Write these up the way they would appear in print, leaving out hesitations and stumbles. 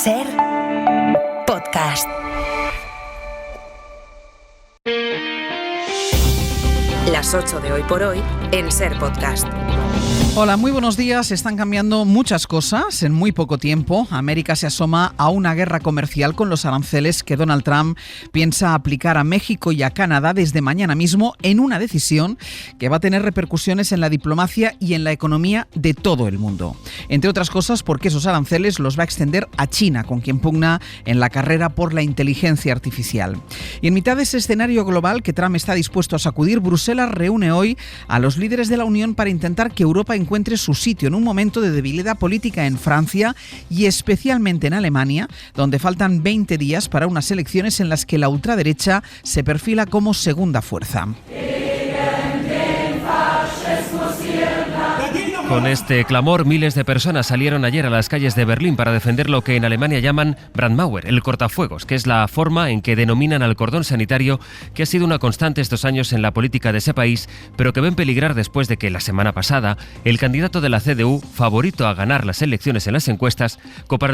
Ser Podcast. Las 8 de Hoy por Hoy en Ser Podcast. Hola, muy buenos días. Están cambiando muchas cosas en muy poco tiempo. América se asoma a una guerra comercial con los aranceles que Donald Trump piensa aplicar a México y a Canadá desde mañana mismo, en una decisión que va a tener repercusiones en la diplomacia y en la economía de todo el mundo. Entre otras cosas porque esos aranceles los va a extender a China, con quien pugna en la carrera por la inteligencia artificial. Y en mitad de ese escenario global que Trump está dispuesto a sacudir, Bruselas reúne hoy a los líderes de la Unión para intentar que Europa encuentre su sitio en un momento de debilidad política en Francia y especialmente en Alemania, donde faltan 20 días para unas elecciones en las que la ultraderecha se perfila como segunda fuerza. Con este clamor, miles de personas salieron ayer a las calles de Berlín para defender lo que en Alemania llaman Brandmauer, el cortafuegos, que es la forma en que denominan al cordón sanitario que ha sido una constante estos años en la política de ese país, pero que ven peligrar después de que la semana pasada el candidato de la CDU, favorito a ganar las elecciones en las encuestas,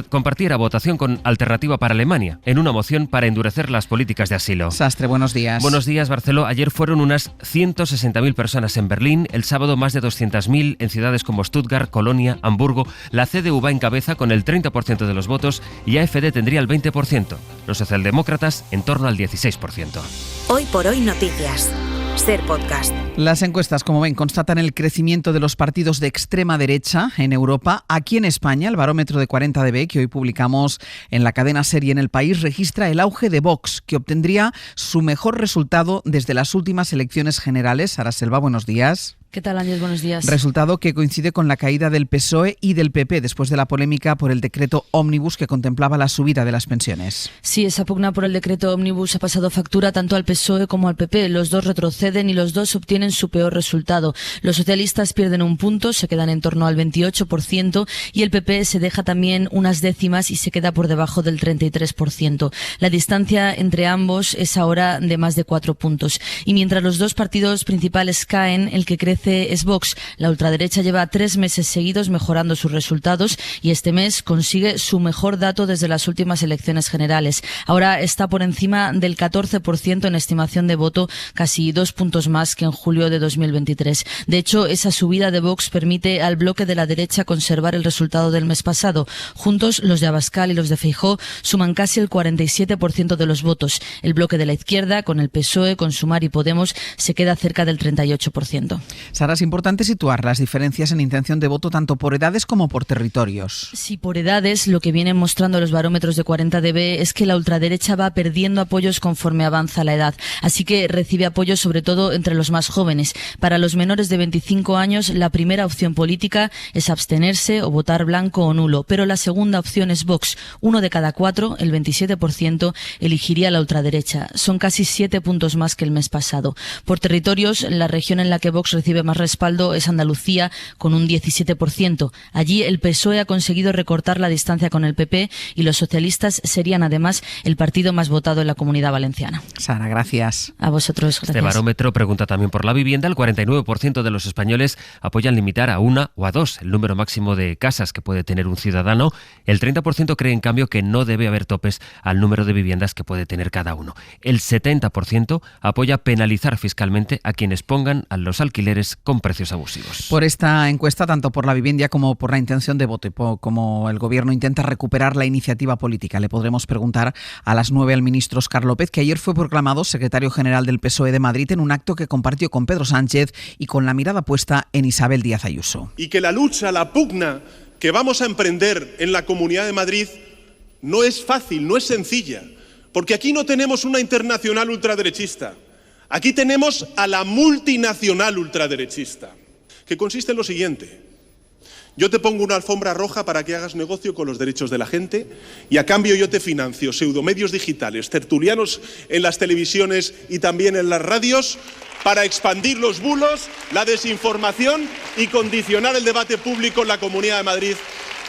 compartiera votación con Alternativa para Alemania, en una moción para endurecer las políticas de asilo. Sastre, buenos días. Buenos días, Barceló. Ayer fueron unas 160.000 personas en Berlín, el sábado más de 200.000 en ciudades como Stuttgart, Colonia, Hamburgo. La CDU va en cabeza con el 30% de los votos y AfD tendría el 20%. Los socialdemócratas en torno al 16%. Hoy por Hoy Noticias. Ser Podcast. Las encuestas, como ven, constatan el crecimiento de los partidos de extrema derecha en Europa. Aquí en España, el barómetro de 40dB, que hoy publicamos en la cadena SER y en El País, registra el auge de Vox, que obtendría su mejor resultado desde las últimas elecciones generales. Sara Selva, buenos días. ¿Qué tal, Ángel? Buenos días. Resultado que coincide con la caída del PSOE y del PP después de la polémica por el decreto Ómnibus que contemplaba la subida de las pensiones. Sí, esa pugna por el decreto Ómnibus ha pasado factura tanto al PSOE como al PP. Los dos retroceden y los dos obtienen su peor resultado. Los socialistas pierden un punto, se quedan en torno al 28%, y el PP se deja también unas décimas y se queda por debajo del 33%. La distancia entre ambos es ahora de más de 4 puntos. Y mientras los dos partidos principales caen, el que crece es Vox. La ultraderecha lleva 3 meses seguidos mejorando sus resultados y este mes consigue su mejor dato desde las últimas elecciones generales. Ahora está por encima del 14% en estimación de voto, casi 2 puntos más que en julio de 2023. De hecho, esa subida de Vox permite al bloque de la derecha conservar el resultado del mes pasado. Juntos, los de Abascal y los de Feijóo suman casi el 47% de los votos. El bloque de la izquierda, con el PSOE, con Sumar y Podemos, se queda cerca del 38%. Sara, es importante situar las diferencias en intención de voto tanto por edades como por territorios. Sí, por edades, lo que vienen mostrando los barómetros de 40dB es que la ultraderecha va perdiendo apoyos conforme avanza la edad, así que recibe apoyo sobre todo entre los más jóvenes. Para los menores de 25 años, la primera opción política es abstenerse o votar blanco o nulo, pero la segunda opción es Vox. 1 de cada 4, el 27%, elegiría la ultraderecha. Son casi 7 puntos más que el mes pasado. Por territorios, la región en la que Vox recibe más respaldo es Andalucía, con un 17%. Allí el PSOE ha conseguido recortar la distancia con el PP y los socialistas serían además el partido más votado en la Comunidad Valenciana. Sara, gracias. A vosotros, gracias. Este barómetro pregunta también por la vivienda. El 49% de los españoles apoyan limitar a 1 o a 2 el número máximo de casas que puede tener un ciudadano. El 30% cree, en cambio, que no debe haber topes al número de viviendas que puede tener cada uno. El 70% apoya penalizar fiscalmente a quienes pongan a los alquileres con precios abusivos. Por esta encuesta, tanto por la vivienda como por la intención de voto, como el Gobierno intenta recuperar la iniciativa política, le podremos preguntar a las 9 al ministro Óscar López, que ayer fue proclamado secretario general del PSOE de Madrid en un acto que compartió con Pedro Sánchez y con la mirada puesta en Isabel Díaz Ayuso. Y que la lucha, la pugna que vamos a emprender en la Comunidad de Madrid no es fácil, no es sencilla, porque aquí no tenemos una internacional ultraderechista. Aquí tenemos a la multinacional ultraderechista, que consiste en lo siguiente. Yo te pongo una alfombra roja para que hagas negocio con los derechos de la gente y a cambio yo te financio pseudomedios digitales, tertulianos en las televisiones y también en las radios para expandir los bulos, la desinformación y condicionar el debate público en la Comunidad de Madrid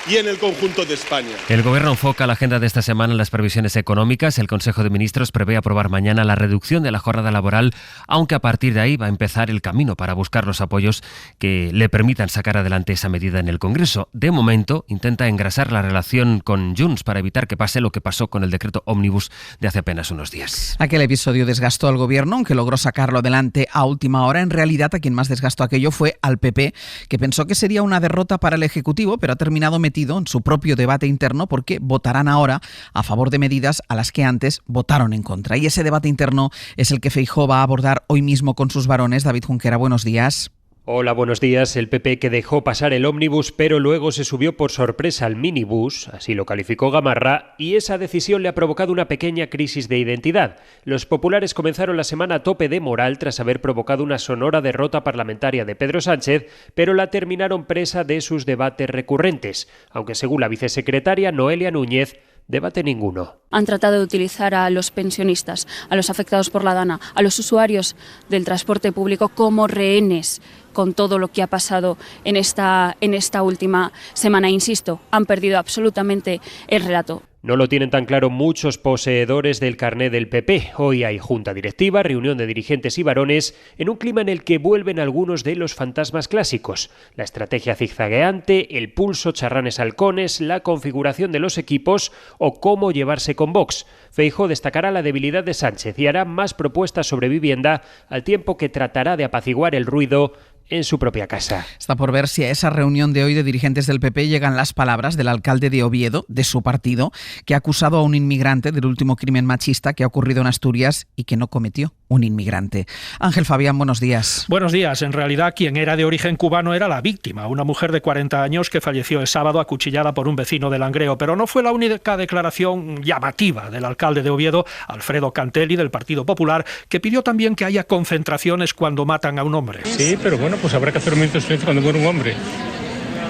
y en el conjunto de España. El Gobierno enfoca la agenda de esta semana en las previsiones económicas. El Consejo de Ministros prevé aprobar mañana la reducción de la jornada laboral, aunque a partir de ahí va a empezar el camino para buscar los apoyos que le permitan sacar adelante esa medida en el Congreso. De momento, intenta engrasar la relación con Junts para evitar que pase lo que pasó con el decreto Ómnibus de hace apenas unos días. Aquel episodio desgastó al Gobierno, aunque logró sacarlo adelante a última hora. En realidad, a quien más desgastó aquello fue al PP, que pensó que sería una derrota para el Ejecutivo, pero ha terminado metido en su propio debate interno porque votarán ahora a favor de medidas a las que antes votaron en contra. Y ese debate interno es el que Feijóo va a abordar hoy mismo con sus varones. David Junquera, buenos días. Hola, buenos días. El PP, que dejó pasar el ómnibus, pero luego se subió por sorpresa al minibús, así lo calificó Gamarra, y esa decisión le ha provocado una pequeña crisis de identidad. Los populares comenzaron la semana a tope de moral tras haber provocado una sonora derrota parlamentaria de Pedro Sánchez, pero la terminaron presa de sus debates recurrentes, aunque según la vicesecretaria Noelia Núñez, debate ninguno. Han tratado de utilizar a los pensionistas, a los afectados por la Dana, a los usuarios del transporte público como rehenes con todo lo que ha pasado en esta última semana. Insisto, han perdido absolutamente el relato. No lo tienen tan claro muchos poseedores del carné del PP. Hoy hay junta directiva, reunión de dirigentes y varones, en un clima en el que vuelven algunos de los fantasmas clásicos. La estrategia zigzagueante, el pulso charranes halcones, la configuración de los equipos o cómo llevarse con Vox. Feijóo destacará la debilidad de Sánchez y hará más propuestas sobre vivienda, al tiempo que tratará de apaciguar el ruido en su propia casa. Está por ver si a esa reunión de hoy de dirigentes del PP llegan las palabras del alcalde de Oviedo, de su partido, que ha acusado a un inmigrante del último crimen machista que ha ocurrido en Asturias y que no cometió un inmigrante. Ángel Fabián, buenos días. Buenos días. En realidad, quien era de origen cubano era la víctima, una mujer de 40 años que falleció el sábado acuchillada por un vecino de Langreo. Pero no fue la única declaración llamativa del alcalde de Oviedo, Alfredo Cantelli, del Partido Popular, que pidió también que haya concentraciones cuando matan a un hombre. Sí, pero bueno, pues habrá que hacer un minuto de silencio cuando muere un hombre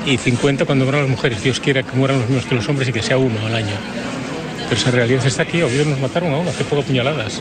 y 50 cuando mueran las mujeres. Dios quiera que mueran los mismos que los hombres y que sea uno al año. Pero esa realidad está aquí. Oviedo nos mataron a uno hace poco puñaladas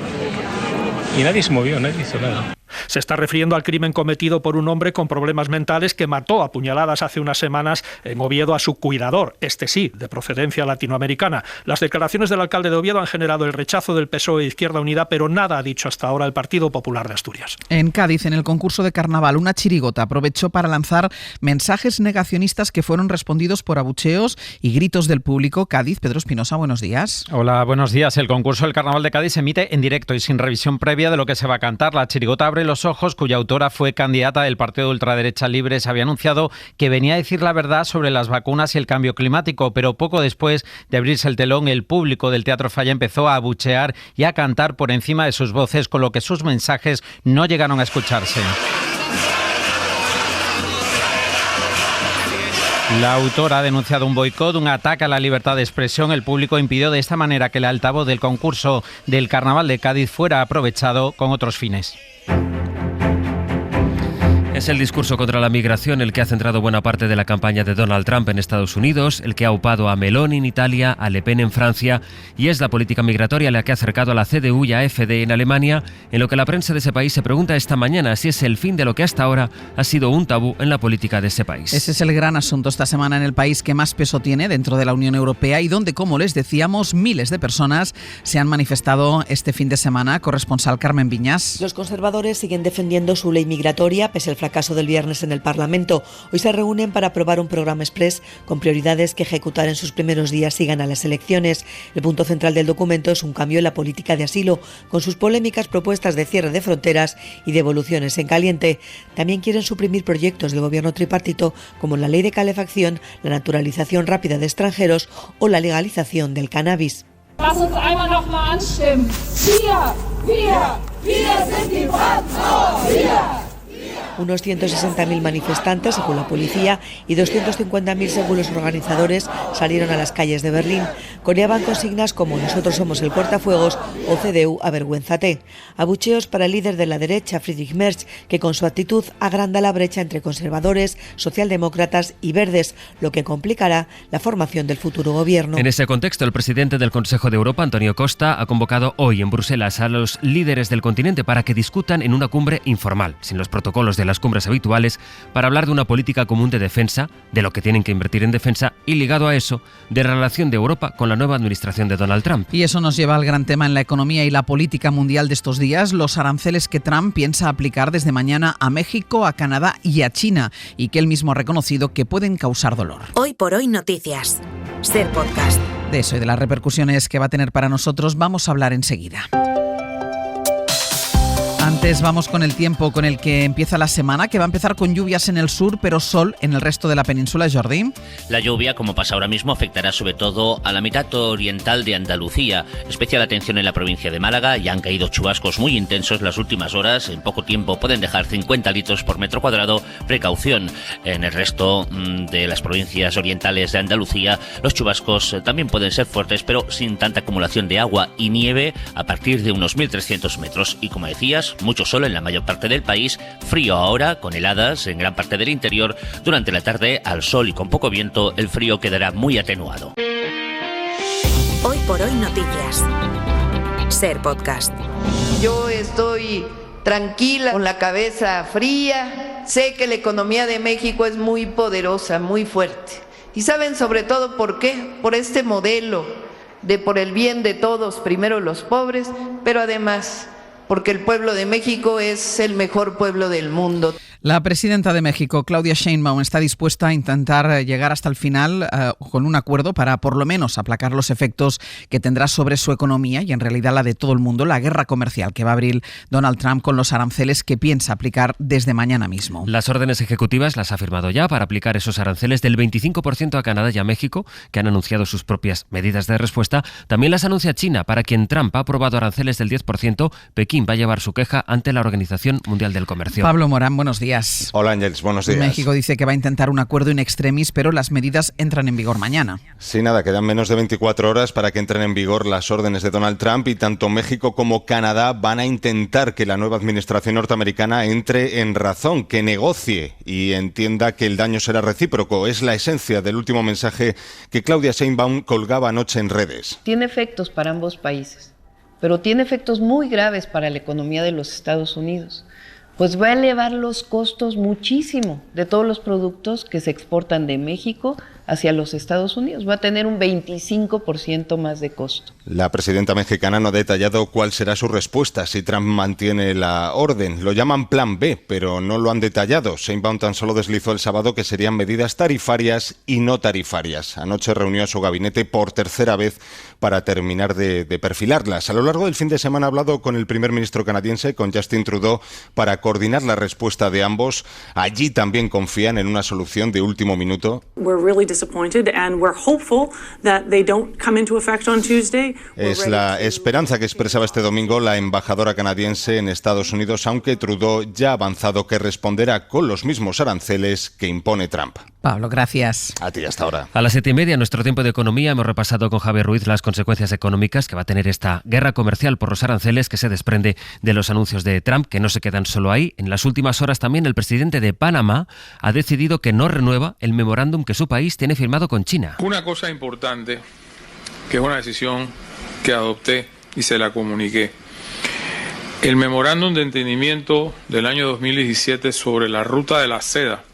y nadie se movió, nadie hizo nada. Se está refiriendo al crimen cometido por un hombre con problemas mentales que mató a puñaladas hace unas semanas en Oviedo a su cuidador, este sí, de procedencia latinoamericana. Las declaraciones del alcalde de Oviedo han generado el rechazo del PSOE e Izquierda Unida, pero nada ha dicho hasta ahora el Partido Popular de Asturias. En Cádiz, en el concurso de carnaval, una chirigota aprovechó para lanzar mensajes negacionistas que fueron respondidos por abucheos y gritos del público. Cádiz, Pedro Espinosa, buenos días. Hola, buenos días. El concurso del carnaval de Cádiz se emite en directo y sin revisión previa de lo que se va a cantar. La chirigota Abre los ojos, cuya autora fue candidata del partido de ultraderecha Libres, había anunciado que venía a decir la verdad sobre las vacunas y el cambio climático, pero poco después de abrirse el telón, el público del Teatro Falla empezó a abuchear y a cantar por encima de sus voces, con lo que sus mensajes no llegaron a escucharse. La autora ha denunciado un boicot, un ataque a la libertad de expresión. El público impidió de esta manera que el altavoz del concurso del Carnaval de Cádiz fuera aprovechado con otros fines. Es el discurso contra la migración el que ha centrado buena parte de la campaña de Donald Trump en Estados Unidos, el que ha upado a Meloni en Italia, a Le Pen en Francia, y es la política migratoria la que ha acercado a la CDU y a AfD en Alemania, en lo que la prensa de ese país se pregunta esta mañana si es el fin de lo que hasta ahora ha sido un tabú en la política de ese país. Ese es el gran asunto esta semana en el país que más peso tiene dentro de la Unión Europea y donde, como les decíamos, miles de personas se han manifestado este fin de semana. Corresponsal Carmen Viñas. Los conservadores siguen defendiendo su ley migratoria pese al fracaso del viernes en el Parlamento. Hoy se reúnen para aprobar un programa exprés con prioridades que ejecutar en sus primeros días si ganan las elecciones. El punto central del documento es un cambio en la política de asilo, con sus polémicas propuestas de cierre de fronteras y devoluciones en caliente. También quieren suprimir proyectos del gobierno tripartito como la ley de calefacción, la naturalización rápida de extranjeros o la legalización del cannabis. Lass uns einmal noch mal anstimmen. Wir sind die Brandmauer. Unos 160.000 manifestantes, según la policía, y 250.000 según los organizadores, salieron a las calles de Berlín. Coreaban consignas como "Nosotros somos el cortafuegos" o "CDU, avergüénzate". Abucheos para el líder de la derecha, Friedrich Merz, que con su actitud agranda la brecha entre conservadores, socialdemócratas y verdes, lo que complicará la formación del futuro gobierno. En ese contexto, el presidente del Consejo de Europa, Antonio Costa, ha convocado hoy en Bruselas a los líderes del continente para que discutan en una cumbre informal, sin los protocolos de la las cumbres habituales para hablar de una política común de defensa, de lo que tienen que invertir en defensa y, ligado a eso, de la relación de Europa con la nueva administración de Donald Trump. Y eso nos lleva al gran tema en la economía y la política mundial de estos días, los aranceles que Trump piensa aplicar desde mañana a México, a Canadá y a China, y que él mismo ha reconocido que pueden causar dolor. Hoy por hoy noticias. Ser Podcast. De eso y de las repercusiones que va a tener para nosotros vamos a hablar enseguida. Antes vamos con el tiempo con el que empieza la semana, que va a empezar con lluvias en el sur, pero sol en el resto de la península. Jordi. La lluvia, como pasa ahora mismo, afectará sobre todo a la mitad oriental de Andalucía. Especial atención en la provincia de Málaga. Ya han caído chubascos muy intensos las últimas horas. En poco tiempo pueden dejar 50 litros por metro cuadrado. Precaución. En el resto de las provincias orientales de Andalucía, los chubascos también pueden ser fuertes, pero sin tanta acumulación de agua y nieve a partir de unos 1.300 metros. Y como decías, mucho sol en la mayor parte del país, frío ahora, con heladas en gran parte del interior. Durante la tarde, al sol y con poco viento, el frío quedará muy atenuado. Hoy por hoy noticias. Ser Podcast. Yo estoy tranquila, con la cabeza fría. Sé que la economía de México es muy poderosa, muy fuerte. ¿Y saben sobre todo por qué? Por este modelo de por el bien de todos, primero los pobres, pero además porque el pueblo de México es el mejor pueblo del mundo. La presidenta de México, Claudia Sheinbaum, está dispuesta a intentar llegar hasta el final con un acuerdo para, por lo menos, aplacar los efectos que tendrá sobre su economía y, en realidad, la de todo el mundo, la guerra comercial que va a abrir Donald Trump con los aranceles que piensa aplicar desde mañana mismo. Las órdenes ejecutivas las ha firmado ya para aplicar esos aranceles del 25% a Canadá y a México, que han anunciado sus propias medidas de respuesta. También las anuncia China, para quien Trump ha aprobado aranceles del 10%. Pekín va a llevar su queja ante la Organización Mundial del Comercio. Pablo Morán, buenos días. Hola Ángeles, buenos días. México dice que va a intentar un acuerdo in extremis, pero las medidas entran en vigor mañana. Sí, nada, quedan menos de 24 horas para que entren en vigor las órdenes de Donald Trump y tanto México como Canadá van a intentar que la nueva administración norteamericana entre en razón, que negocie y entienda que el daño será recíproco. Es la esencia del último mensaje que Claudia Sheinbaum colgaba anoche en redes. Tiene efectos para ambos países, pero tiene efectos muy graves para la economía de los Estados Unidos. Pues va a elevar los costos muchísimo de todos los productos que se exportan de México hacia los Estados Unidos. Va a tener un 25% más de costo. La presidenta mexicana no ha detallado cuál será su respuesta si Trump mantiene la orden. Lo llaman Plan B, pero no lo han detallado. Sheinbaum tan solo deslizó el sábado que serían medidas tarifarias y no tarifarias. Anoche reunió a su gabinete por tercera vez para terminar de perfilarlas. A lo largo del fin de semana ha hablado con el primer ministro canadiense, con Justin Trudeau, para coordinar la respuesta de ambos. Allí también confían en una solución de último minuto. Es la esperanza que expresaba este domingo la embajadora canadiense en Estados Unidos, aunque Trudeau ya ha avanzado que responderá con los mismos aranceles que impone Trump. Pablo, gracias. A ti, hasta ahora. A las 7:30, nuestro tiempo de economía, hemos repasado con Javier Ruiz las consecuencias económicas que va a tener esta guerra comercial por los aranceles que se desprende de los anuncios de Trump, que no se quedan solo ahí. En las últimas horas también el presidente de Panamá ha decidido que no renueva el memorándum que su país tiene firmado con China. Una cosa importante, que es una decisión que adopté y se la comuniqué. El memorándum de entendimiento del año 2017 sobre la ruta de la seda.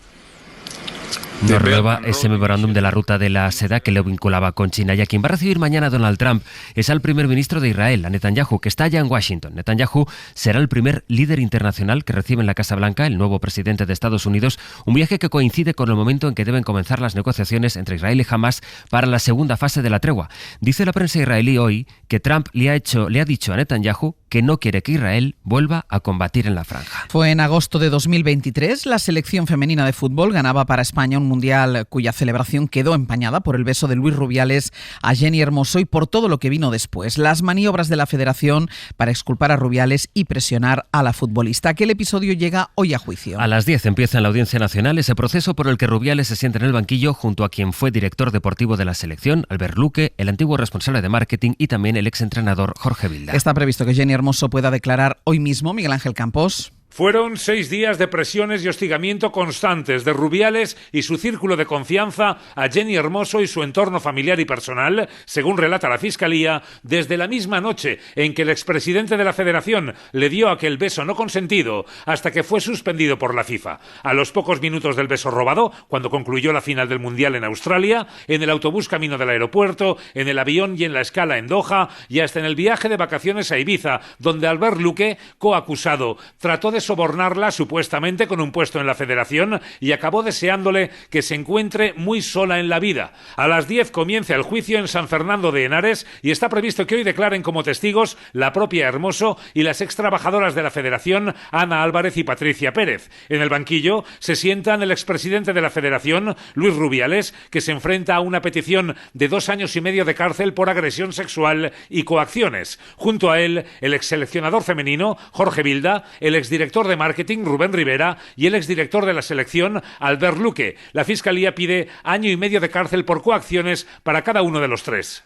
No renueva ese memorándum de la ruta de la seda que lo vinculaba con China. Y a quien va a recibir mañana Donald Trump es al primer ministro de Israel, a Netanyahu, que está allá en Washington. Netanyahu será el primer líder internacional que recibe en la Casa Blanca el nuevo presidente de Estados Unidos, un viaje que coincide con el momento en que deben comenzar las negociaciones entre Israel y Hamás para la segunda fase de la tregua. Dice la prensa israelí hoy que Trump le ha dicho a Netanyahu que no quiere que Israel vuelva a combatir en la franja. Fue en agosto de 2023, la selección femenina de fútbol ganaba para España un mundial cuya celebración quedó empañada por el beso de Luis Rubiales a Jenny Hermoso y por todo lo que vino después, las maniobras de la federación para exculpar a Rubiales y presionar a la futbolista. Aquel episodio llega hoy a juicio. A las 10 empieza en la Audiencia Nacional ese proceso por el que Rubiales se sienta en el banquillo junto a quien fue director deportivo de la selección, Albert Luque, el antiguo responsable de marketing y también el exentrenador Jorge Vilda. Está previsto que Jenny Hermoso pueda declarar hoy mismo. Miguel Ángel Campos. Fueron 6 días de presiones y hostigamiento constantes de Rubiales y su círculo de confianza a Jenny Hermoso y su entorno familiar y personal, según relata la Fiscalía, desde la misma noche en que el expresidente de la Federación le dio aquel beso no consentido hasta que fue suspendido por la FIFA. A los pocos minutos del beso robado, cuando concluyó la final del Mundial en Australia, en el autobús camino del aeropuerto, en el avión y en la escala en Doha y hasta en el viaje de vacaciones a Ibiza, donde Albert Luque, coacusado, trató de sobornarla supuestamente con un puesto en la Federación y acabó deseándole que se encuentre muy sola en la vida. A las 10 comienza el juicio en San Fernando de Henares y está previsto que hoy declaren como testigos la propia Hermoso y las extrabajadoras de la Federación, Ana Álvarez y Patricia Pérez. En el banquillo se sientan el expresidente de la Federación, Luis Rubiales, que se enfrenta a una petición de 2 años y medio de cárcel por agresión sexual y coacciones. Junto a él, el exseleccionador femenino, Jorge Vilda, el exdirector de marketing, Rubén Rivera, y el exdirector de la selección, Albert Luque. La Fiscalía pide 1 año y medio de cárcel por coacciones para cada uno de los 3.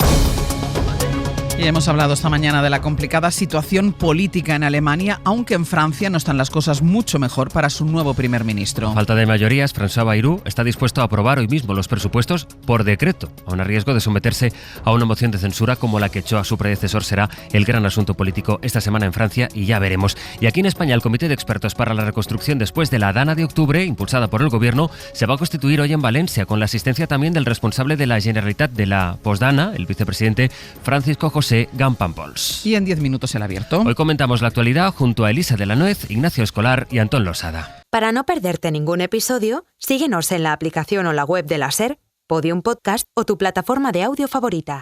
Y hemos hablado esta mañana de la complicada situación política en Alemania, aunque en Francia no están las cosas mucho mejor para su nuevo primer ministro. A falta de mayorías, François Bayrou está dispuesto a aprobar hoy mismo los presupuestos por decreto, aun a riesgo de someterse a una moción de censura como la que echó a su predecesor. Será el gran asunto político esta semana en Francia y ya veremos. Y aquí en España, el Comité de Expertos para la Reconstrucción después de la Dana de octubre, impulsada por el Gobierno, se va a constituir hoy en Valencia, con la asistencia también del responsable de la Generalitat de la Postdana, el vicepresidente Francisco José Gampampols. Y en 10 minutos el abierto. Hoy comentamos la actualidad junto a Elisa de la Nuez, Ignacio Escolar y Antón Losada. Para no perderte ningún episodio, síguenos en la aplicación o la web de la SER, Podium Podcast o tu plataforma de audio favorita.